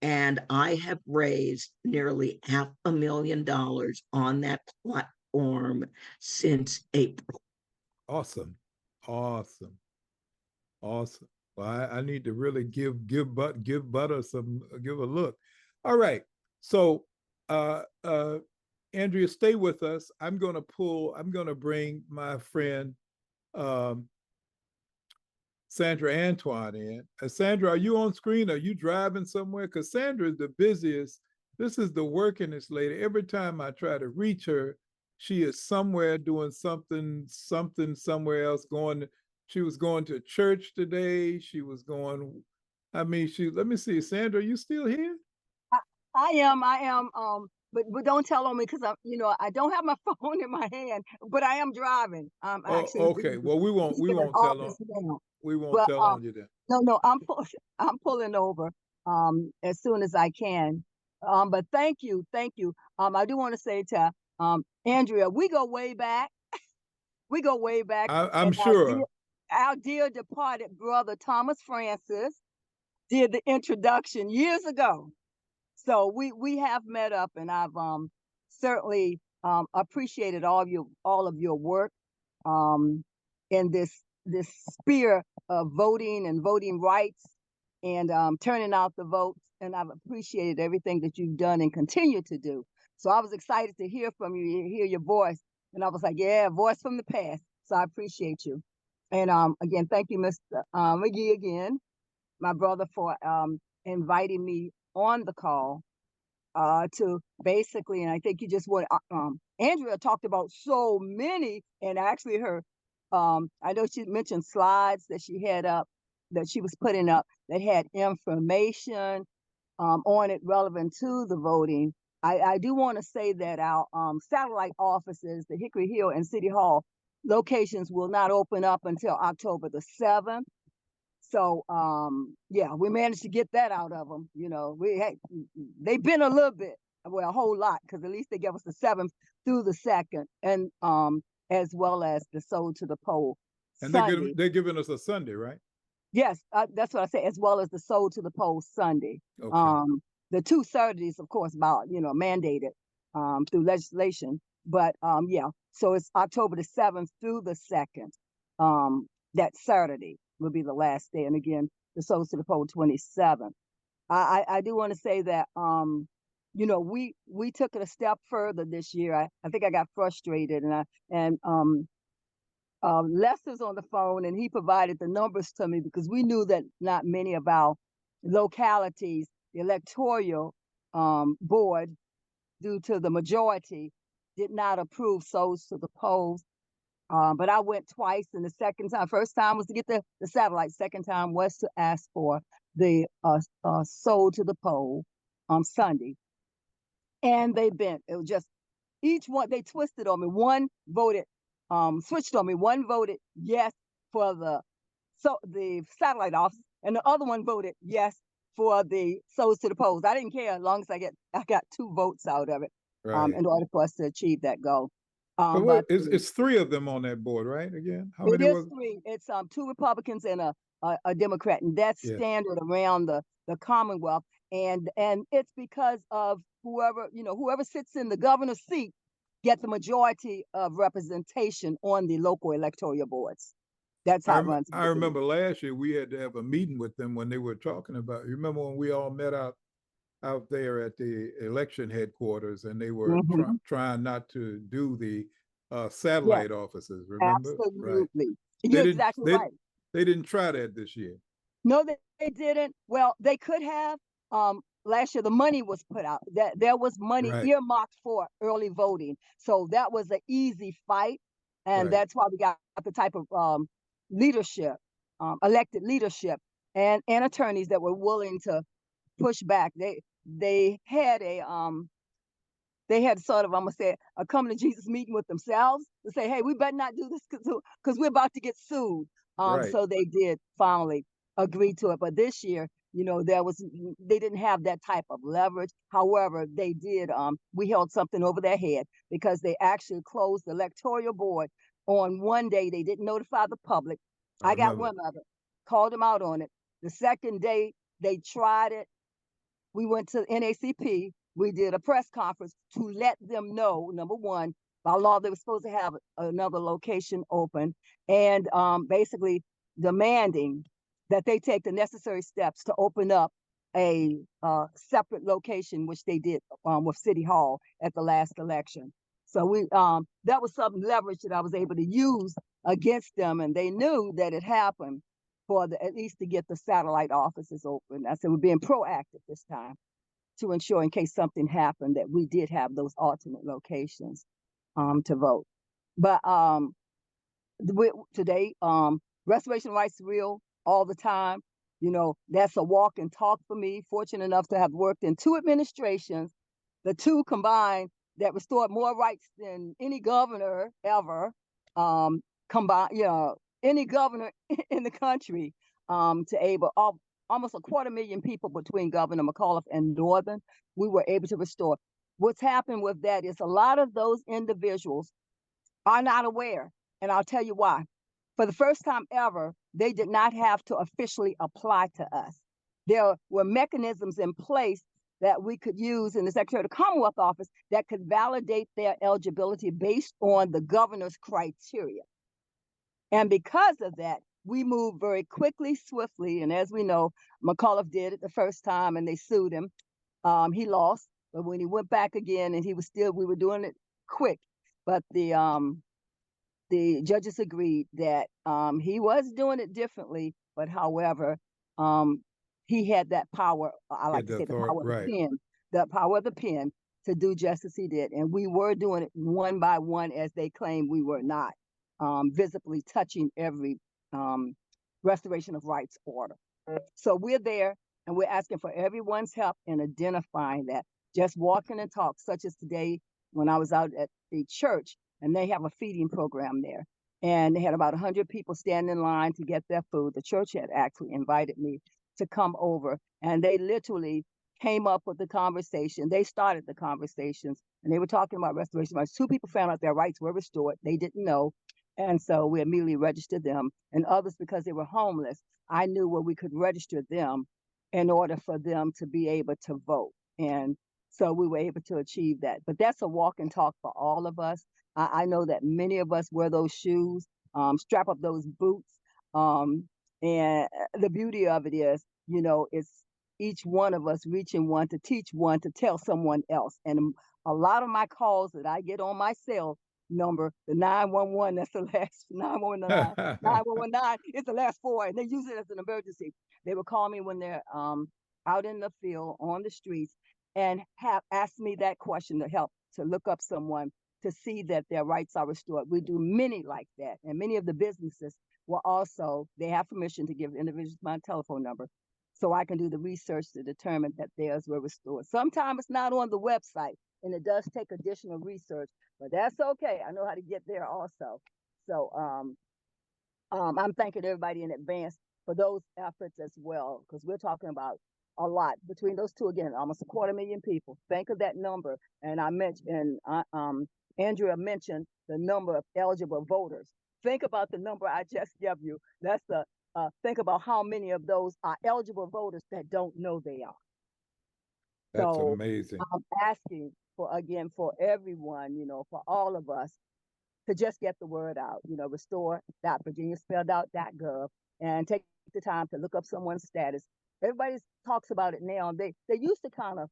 And I have raised nearly $500,000 on that platform since April. Awesome. Awesome. Awesome. Well, I need to really give Butter give a look. All right. So Andrea, stay with us. I'm gonna bring my friend Sandra Antoine in. Sandra, are you on screen? Are you driving somewhere? Because Sandra is the busiest. This is the workingest lady. Every time I try to reach her, she is somewhere doing something somewhere else. She was going to church today. She was going. I mean, let me see, Sandra, are you still here? I am. But don't tell on me because I don't have my phone in my hand, but I am driving. I'm Oh, actually okay. Well, we won't leaving an tell on office now. But on you then. no, I'm pulling over as soon as I can. But thank you. I do want to say to Andrea, we go way back. We go way back, I'm and sure. our dear departed brother Thomas Francis did the introduction years ago. So we have met up, and I've certainly appreciated all of your work um, in this sphere of voting and voting rights and turning out the votes. And I've appreciated everything that you've done and continue to do. So I was excited to hear from you, hear your voice, and I was like, yeah, voice from the past. So I appreciate you. And again, thank you, Mr. McGee, again, my brother, for inviting me on the call to basically, and I think you just want, Andrea talked about so many, and actually I know she mentioned slides that she had up, that she was putting up that had information on it relevant to the voting. I do want to say that our satellite offices, the Hickory Hill and City Hall locations, will not open up until October the 7th. So yeah, we managed to get that out of them. They've been a little bit, well, a whole lot, because at least they gave us the 7th through the 2nd, and as well as the Sold to the Poll And Sunday. they're giving us a Sunday, right? Yes, that's what I said, as well as the Sold to the Poll Sunday. Okay. The 2 Saturdays, of course, mandated through legislation. But yeah, so it's October the 7th through the 2nd. That Saturday will be the last day. And again, the Sold to the Poll 27th. I do want to say that we took it a step further this year. I think I got frustrated, and Lester's on the phone, and he provided the numbers to me, because we knew that not many of our localities, the electoral board, due to the majority, did not approve Souls to the Polls. But I went twice, and the second time, first time was to get the satellite, second time was to ask for the Sold to the Poll on Sunday. And they bent. It was just each one, they twisted on me. One voted, switched on me. One voted yes for the satellite office, and the other one voted yes for the Souls to the Polls. I didn't care as long as I got 2 votes out of it, Right. in order for us to achieve that goal. But it's 3 of them on that board, right? Again, how many It is was? 3. It's 2 Republicans and a Democrat, and that's Yes. standard around the Commonwealth. And it's because of whoever sits in the governor's seat get the majority of representation on the local electoral boards. That's how it runs. I remember last year we had to have a meeting with them when they were talking about. You remember when we all met out there at the election headquarters, and they were trying not to do the satellite offices. Remember? Absolutely. Right. You're exactly right. They didn't try that this year. No, they didn't. Well, they could have. Last year, the money was put out. That there was money earmarked for early voting, so that was an easy fight, and that's why we got the type of leadership, elected leadership, and attorneys that were willing to push back. They had sort of, I'm gonna say, a come to Jesus meeting with themselves to say, hey, we better not do this because we're about to get sued. So they did finally agree to it. But this year, they didn't have that type of leverage. However, they did, we held something over their head, because they actually closed the electoral board on one day. They didn't notify the public. I got one of it, called them out on it. The second day they tried it, we went to NACP. We did a press conference to let them know, number one, by law, they were supposed to have another location open, and basically demanding that they take the necessary steps to open up a separate location, which they did with City Hall at the last election. So that was some leverage that I was able to use against them, and they knew that it happened. at least to get the satellite offices open. I said we're being proactive this time to ensure in case something happened that we did have those alternate locations to vote. But today, restoration rights real all the time. You know, that's a walk and talk for me. Fortunate enough to have worked in 2 administrations, the 2 combined that restored more rights than any governor ever combined. You know, any governor in the country to able almost 250,000 people between Governor McAuliffe and Northern, we were able to restore. What's happened with that is a lot of those individuals are not aware, and I'll tell you why. For the first time ever, they did not have to officially apply to us. There were mechanisms in place that we could use in the Secretary of the Commonwealth office that could validate their eligibility based on the governor's criteria. And because of that, we moved very quickly, swiftly. And as we know, McAuliffe did it the first time and they sued him. He lost, but when he went back again and we were doing it quick. But the judges agreed that he was doing it differently, but however, he had that power. I like to say the power of the pen, the power of the pen to do just as he did. And we were doing it one by one, as they claimed we were not, visibly touching every restoration of rights order. So we're there and we're asking for everyone's help in identifying that. Just walking and talk, such as today when I was out at the church and they have a feeding program there. And they had about 100 people standing in line to get their food. The church had actually invited me to come over, and they literally came up with the conversation. They started the conversations, and they were talking about restoration rights. 2 people found out their rights were restored. They didn't know, and so we immediately registered them. And others, because they were homeless, I knew where we could register them in order for them to be able to vote. And so we were able to achieve that. But that's a walk and talk for all of us. I know that many of us wear those shoes, strap up those boots. And the beauty of it is, you know, it's each one of us reaching one to teach one to tell someone else. And a lot of my calls that I get on my cell number, the 911, that's the last 919, 919 is the last 4, and they use it as an emergency. They will call me when they're out in the field, on the streets, and have asked me that question to help to look up someone to see that their rights are restored. We do many like that. And many of the businesses will also, they have permission to give individuals my telephone number so I can do the research to determine that theirs were restored. Sometimes it's not on the website and it does take additional research, but that's okay. I know how to get there also. So I'm thanking everybody in advance for those efforts as well, because we're talking about a lot between those 2, again, almost 250,000 people. Think of that number. And I mentioned, Andrea mentioned the number of eligible voters. Think about the number I just gave you. That's think about how many of those are eligible voters that don't know they are. That's amazing. I'm asking for everyone, you know, for all of us to just get the word out, you know, restore.virginiaspelledout.gov and take the time to look up someone's status. Everybody talks about it now. They used to kind of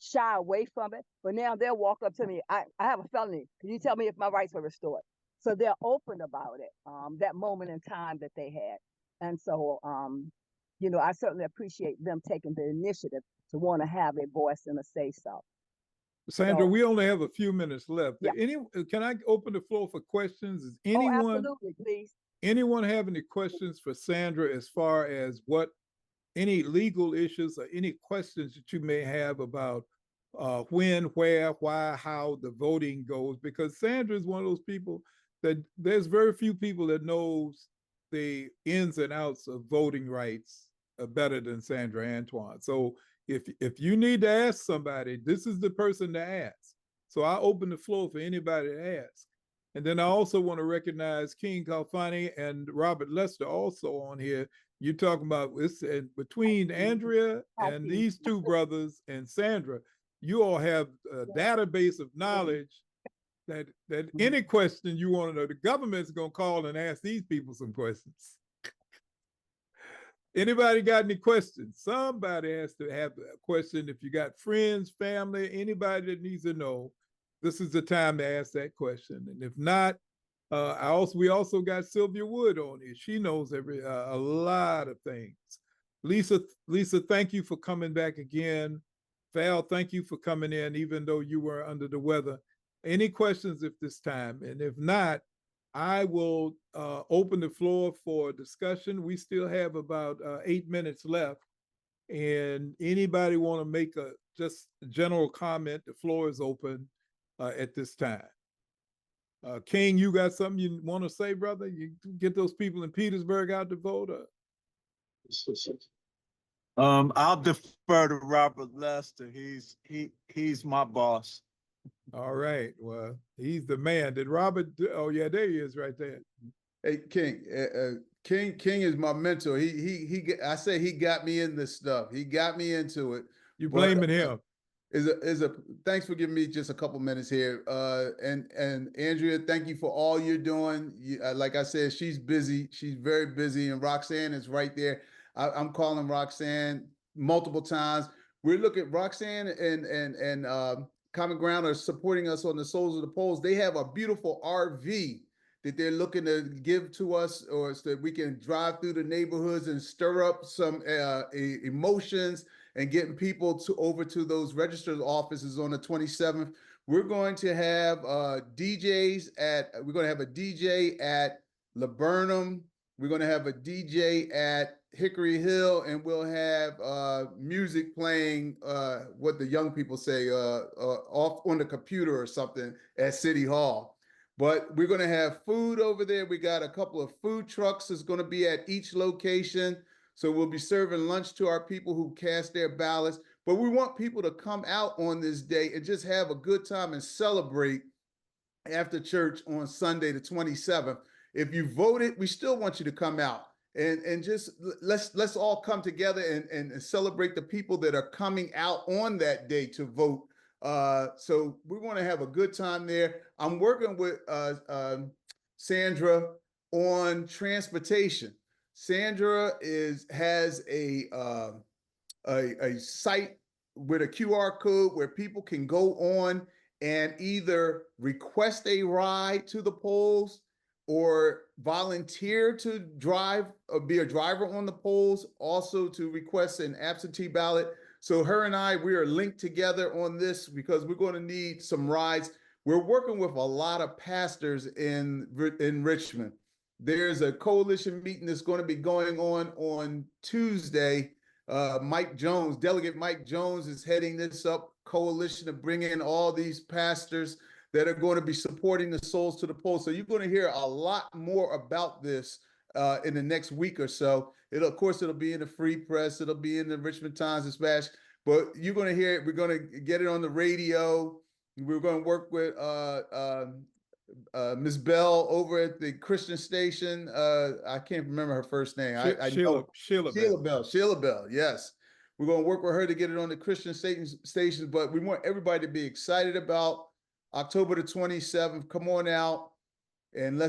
shy away from it, but now they'll walk up to me. I have a felony. Can you tell me if my rights were restored? So they're open about it, that moment in time that they had. And so, you know, I certainly appreciate them taking the initiative to want to have a voice and a say-so. Sandra, we only have a few minutes left. Yeah. Can I open the floor for questions? Is anyone, absolutely, please. Anyone have any questions for Sandra as far as any legal issues or any questions that you may have about when, where, why, how the voting goes? Because Sandra is one of those people that there's very few people that knows the ins and outs of voting rights better than Sandra Antoine. So if you need to ask somebody, this is the person to ask. So I open the floor for anybody to ask. And then I also want to recognize King Kalfani and Robert Lester also on here. You're talking about this between Andrea and these 2 brothers and Sandra, you all have a database of knowledge that any question you want to know, the government's going to call and ask these people some questions. Anybody got any questions? Somebody has to have a question. If you got friends, family, anybody that needs to know, this is the time to ask that question. And if not, We also got Sylvia Wood on here. She knows a lot of things. Lisa, thank you for coming back again. Val, thank you for coming in, even though you were under the weather. Any questions at this time? And if not, I will open the floor for discussion. We still have about 8 minutes left. And anybody want to make a just general comment, the floor is open at this time. King, you got something you want to say, brother? You get those people in Petersburg out to vote? I'll defer to Robert Lester. He's my boss. All right. Well, he's the man. Did Robert? Oh yeah, there he is, right there. Hey, King. King is my mentor. I say he got me in this stuff. He got me into it. You blaming him? Thanks for giving me just a couple minutes here. And Andrea, thank you for all you're doing. Like I said, she's busy. She's very busy, and Roxanne is right there. I'm calling Roxanne multiple times. We're looking at Roxanne and Common Ground are supporting us on the Souls of the Polls. They have a beautiful RV that they're looking to give to us, or so that we can drive through the neighborhoods and stir up some emotions and getting people over to those registered offices on the 27th. We're going to have DJs we're going to have a DJ at Laburnum. We're going to have a DJ at Hickory Hill, and we'll have music playing, what the young people say, off on the computer or something at City Hall. But we're going to have food over there. We got a couple of food trucks that's going to be at each location. So we'll be serving lunch to our people who cast their ballots. But we want people to come out on this day and just have a good time and celebrate after church on Sunday, the 27th. If you voted, we still want you to come out and just let's all come together and celebrate the people that are coming out on that day to vote. So we want to have a good time there. I'm working with Sandra on transportation. Sandra has a site with a QR code where people can go on and either request a ride to the polls or volunteer to drive or be a driver on the polls, also to request an absentee ballot. So her and we are linked together on this because we're going to need some rides. We're working with a lot of pastors in Richmond. There's a coalition meeting that's going to be going on Tuesday. Delegate Mike Jones is heading this up coalition to bring in all these pastors that are going to be supporting the Souls to the Polls. So you're going to hear a lot more about this in the next week or so. It'll be in the Free Press. It'll be in the Richmond Times-Dispatch. But you're going to hear it. We're going to get it on the radio. We're going to work with Ms. Bell over at the Christian station. I can't remember her first name. Sheila Bell. Yes. We're going to work with her to get it on the Christian stations. But we want everybody to be excited about October the 27th. Come on out. And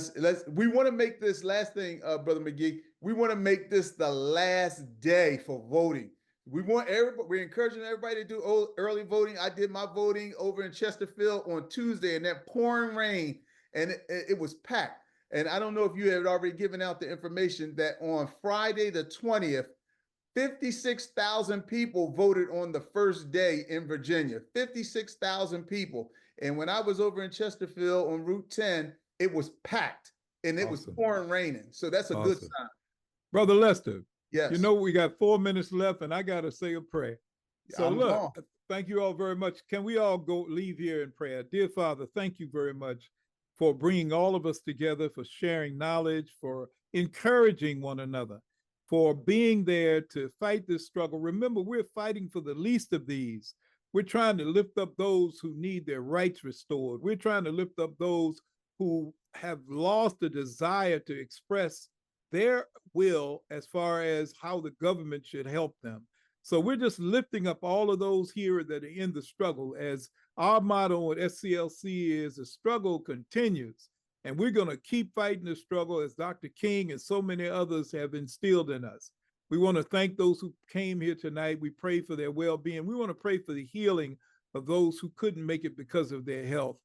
we want to make this last thing, Brother McGee. We want to make this the last day for voting. We're encouraging everybody to do early voting. I did my voting over in Chesterfield on Tuesday in that pouring rain, and it was packed. And I don't know if you had already given out the information that on Friday the 20th, 56,000 people voted on the first day in Virginia. 56,000 people. And when I was over in Chesterfield on Route 10, it was packed and it was pouring raining. So that's a good sign. Brother Lester, yes. We got 4 minutes left and I got to say a prayer. So thank you all very much. Can we all leave here in prayer? Dear Father, thank you very much for bringing all of us together, for sharing knowledge, for encouraging one another, for being there to fight this struggle. Remember, we're fighting for the least of these. We're trying to lift up those who need their rights restored. We're trying to lift up those who have lost the desire to express their will as far as how the government should help them. So we're just lifting up all of those here that are in the struggle. As our motto at SCLC is, the struggle continues. And we're going to keep fighting the struggle as Dr. King and so many others have instilled in us. We want to thank those who came here tonight. We pray for their well-being. We want to pray for the healing of those who couldn't make it because of their health.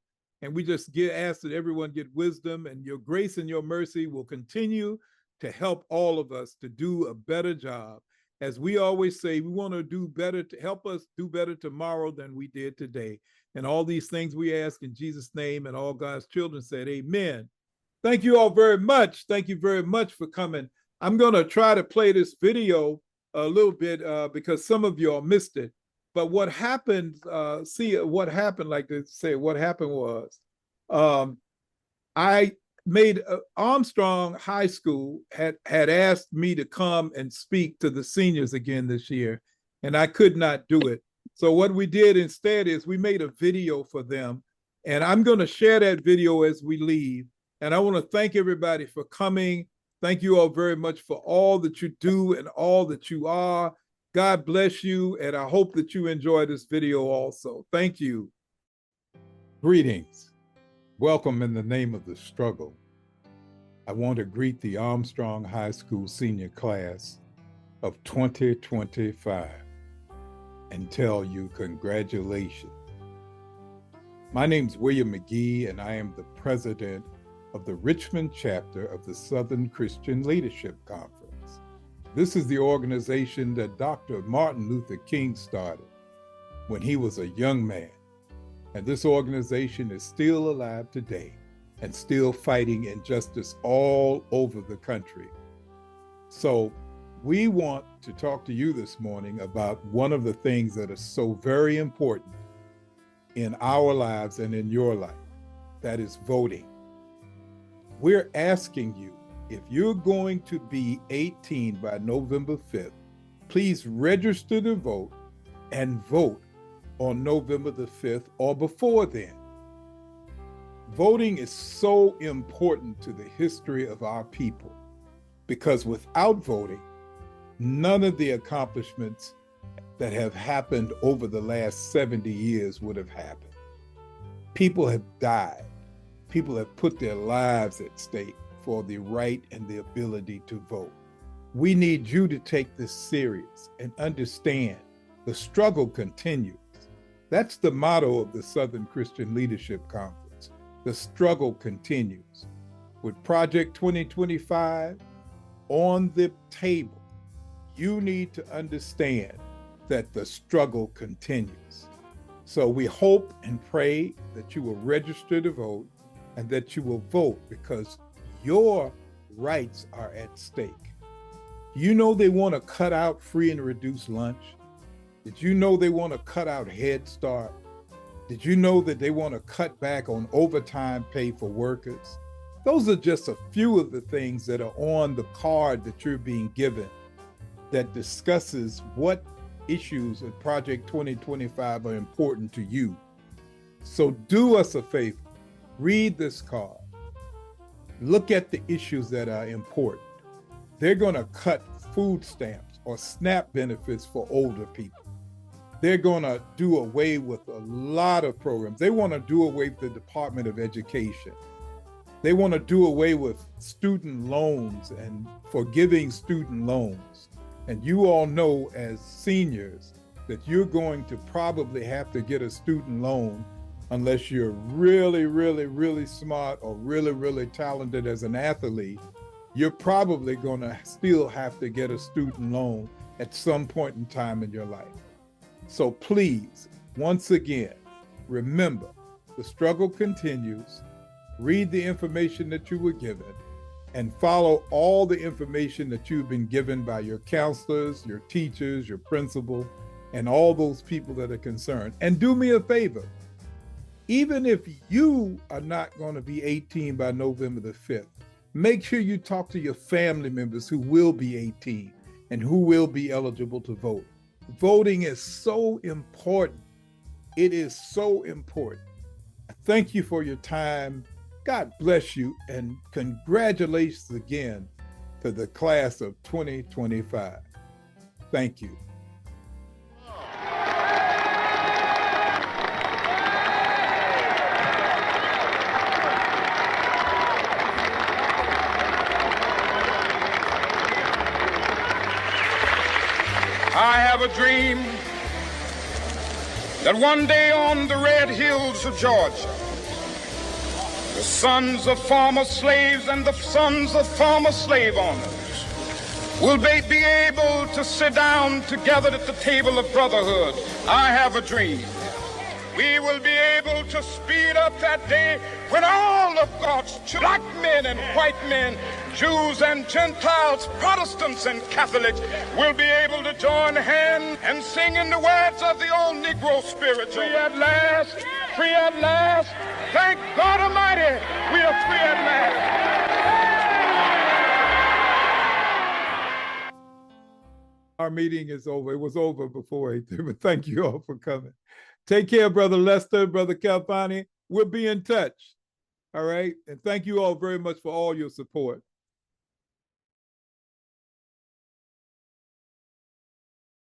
And we just ask that everyone get wisdom, and your grace and your mercy will continue to help all of us to do a better job. As we always say, we want to do better, to help us do better tomorrow than we did today. And all these things we ask in Jesus' name, and all God's children said, amen. Thank you all very much. Thank you very much for coming. I'm going to try to play this video a little bit because some of y'all missed it. But what happened, what happened, like they say, what happened was I made Armstrong High School had asked me to come and speak to the seniors again this year, and I could not do it. So what we did instead is we made a video for them, and I'm going to share that video as we leave. And I want to thank everybody for coming. Thank you all very much for all that you do and all that you are. God bless you, and I hope that you enjoy this video also. Thank you. Greetings. Welcome in the name of the struggle. I want to greet the Armstrong High School senior class of 2025 and tell you congratulations. My name's William McGee, and I am the president of the Richmond chapter of the Southern Christian Leadership Conference. This is the organization that Dr. Martin Luther King started when he was a young man. And this organization is still alive today and still fighting injustice all over the country. So we want to talk to you this morning about one of the things that is so very important in our lives and in your life, that is voting. We're asking you, if you're going to be 18 by November 5th, please register to vote and vote on November the 5th or before then. Voting is so important to the history of our people because without voting, none of the accomplishments that have happened over the last 70 years would have happened. People have died. People have put their lives at stake for the right and the ability to vote. We need you to take this serious and understand the struggle continues. That's the motto of the Southern Christian Leadership Conference. The struggle continues. With Project 2025 on the table, you need to understand that the struggle continues. So we hope and pray that you will register to vote and that you will vote because your rights are at stake. You know they want to cut out free and reduced lunch. Did you know they want to cut out Head Start? Did you know that they want to cut back on overtime pay for workers? Those are just a few of the things that are on the card that you're being given that discusses what issues in Project 2025 are important to you. So do us a favor, read this card. Look at the issues that are important. They're going to cut food stamps or SNAP benefits for older people. They're going to do away with a lot of programs. They want to do away with the Department of Education. They want to do away with student loans and forgiving student loans. And you all know as seniors that you're going to probably have to get a student loan unless you're really, really, really smart or really, really talented as an athlete. You're probably going to still have to get a student loan at some point in time in your life. So please, once again, remember, the struggle continues. Read the information that you were given and follow all the information that you've been given by your counselors, your teachers, your principal, and all those people that are concerned. And do me a favor, even if you are not going to be 18 by November the 5th, make sure you talk to your family members who will be 18 and who will be eligible to vote. Voting is so important. It is so important. Thank you for your time. God bless you, and congratulations again to the class of 2025. Thank you. I have a dream that one day on the red hills of Georgia, The sons of former slaves and the sons of former slave owners will they be able to sit down together at the table of brotherhood. I have a dream. We will be able to speed up that day when all of God's black men and white men, Jews and Gentiles, Protestants and Catholics will be able to join hands and sing in the words of the old Negro spiritual. Free at last, free at last. Thank God Almighty, we are free at last. Our meeting is over. It was over before 8:30, but thank you all for coming. Take care, Brother Lester, Brother Calfani. We'll be in touch. All right. And thank you all very much for all your support.